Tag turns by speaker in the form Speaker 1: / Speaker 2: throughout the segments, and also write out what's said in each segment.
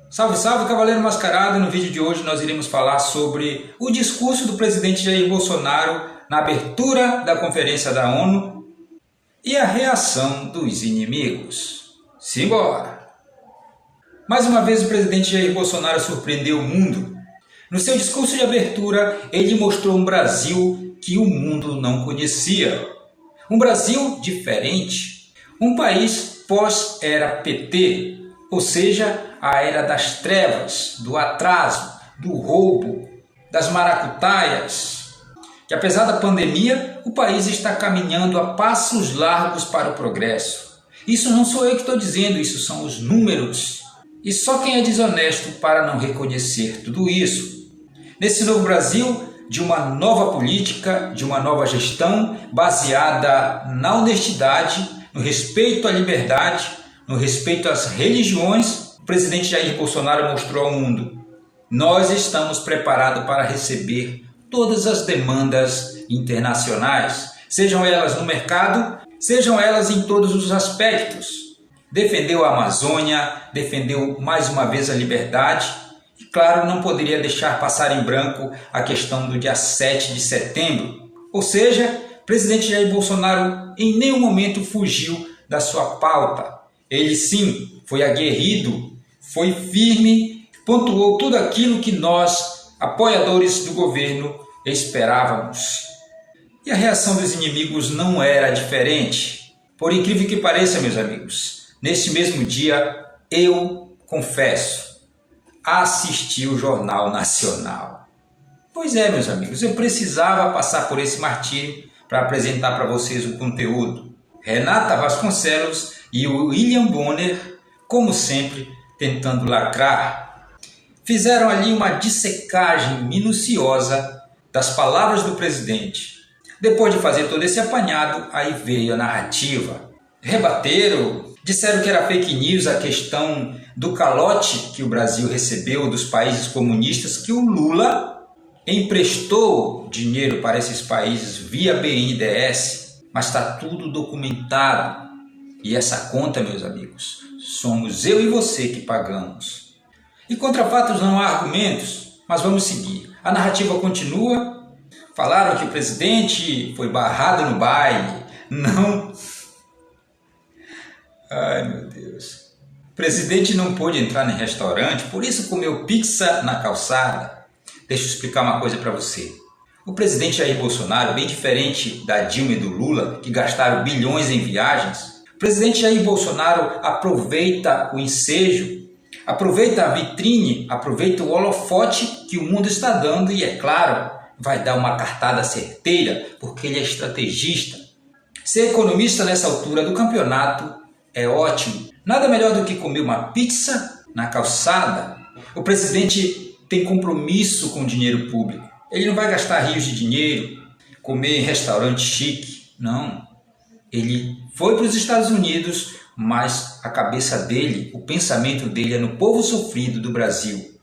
Speaker 1: Salve, salve, Cavaleiro Mascarado! No vídeo de hoje nós iremos falar sobre o discurso do presidente Jair Bolsonaro na abertura da Conferência da ONU e a reação dos inimigos. Simbora! Mais uma vez o presidente Jair Bolsonaro surpreendeu o mundo. No seu discurso de abertura, ele mostrou um Brasil que o mundo não conhecia. Um Brasil diferente. Um país pós-era PT, ou seja, a era das trevas, do atraso, do roubo, das maracutaias. Que apesar da pandemia, o país está caminhando a passos largos para o progresso. Isso não sou eu que estou dizendo, isso são os números. E só quem é desonesto para não reconhecer tudo isso. Nesse novo Brasil, de uma nova política, de uma nova gestão baseada na honestidade, no respeito à liberdade, no respeito às religiões, o presidente Jair Bolsonaro mostrou ao mundo: nós estamos preparados para receber todas as demandas internacionais, sejam elas no mercado, sejam elas em todos os aspectos. Defendeu a Amazônia, defendeu mais uma vez a liberdade e, claro, não poderia deixar passar em branco a questão do dia 7 de setembro. Ou seja, o presidente Jair Bolsonaro em nenhum momento fugiu da sua pauta. Ele sim foi aguerrido, foi firme, pontuou tudo aquilo que nós, apoiadores do governo, esperávamos. E a reação dos inimigos não era diferente. Por incrível que pareça, meus amigos, neste mesmo dia, eu confesso, assisti o Jornal Nacional. Pois é, meus amigos, eu precisava passar por esse martírio para apresentar para vocês o conteúdo. Renata Vasconcelos e o William Bonner, como sempre, tentando lacrar, fizeram ali uma dissecagem minuciosa das palavras do presidente. Depois de fazer todo esse apanhado, aí veio a narrativa. Rebateram, disseram que era fake news a questão do calote que o Brasil recebeu dos países comunistas, que o Lula emprestou dinheiro para esses países via BNDES, mas está tudo documentado. E essa conta, meus amigos, somos eu e você que pagamos. E contra fatos não há argumentos, mas vamos seguir. A narrativa continua. Falaram que o presidente foi barrado no baile. Não. Ai, meu Deus. O presidente não pôde entrar em restaurante, por isso comeu pizza na calçada. Deixa eu explicar uma coisa para você. O presidente Jair Bolsonaro, bem diferente da Dilma e do Lula, que gastaram bilhões em viagens, o presidente Jair Bolsonaro aproveita o ensejo, aproveita a vitrine, aproveita o holofote que o mundo está dando e, é claro, vai dar uma cartada certeira, porque ele é estrategista. Ser economista nessa altura do campeonato é ótimo. Nada melhor do que comer uma pizza na calçada. O presidente tem compromisso com o dinheiro público. Ele não vai gastar rios de dinheiro, comer em restaurante chique. Não. Ele foi para os Estados Unidos, mas a cabeça dele, o pensamento dele é no povo sofrido do Brasil.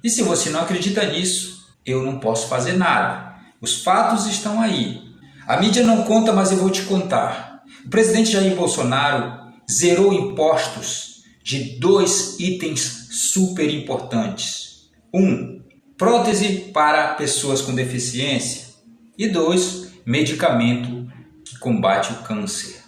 Speaker 1: E se você não acredita nisso, eu não posso fazer nada. Os fatos estão aí. A mídia não conta, mas eu vou te contar. O presidente Jair Bolsonaro zerou impostos de 2 itens super importantes. 1. Prótese para pessoas com deficiência. E 2. Medicamento que combate o câncer.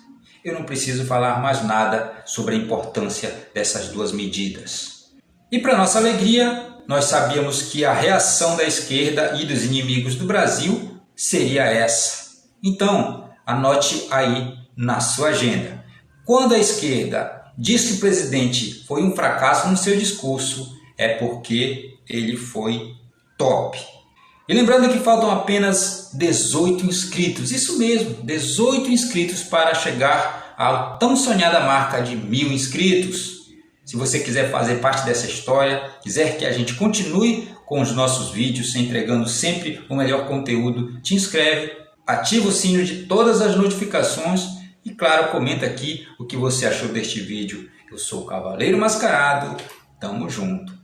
Speaker 1: Eu não preciso falar mais nada sobre a importância dessas duas medidas. E para nossa alegria, nós sabíamos que a reação da esquerda e dos inimigos do Brasil seria essa. Então, anote aí na sua agenda. Quando a esquerda diz que o presidente foi um fracasso no seu discurso, é porque ele foi top. E lembrando que faltam apenas 18 inscritos, isso mesmo, 18 inscritos para chegar à tão sonhada marca de 1000 inscritos. Se você quiser fazer parte dessa história, quiser que a gente continue com os nossos vídeos, entregando sempre o melhor conteúdo, te inscreve, ativa o sino de todas as notificações e, claro, comenta aqui o que você achou deste vídeo. Eu sou o Cavaleiro Mascarado, tamo junto.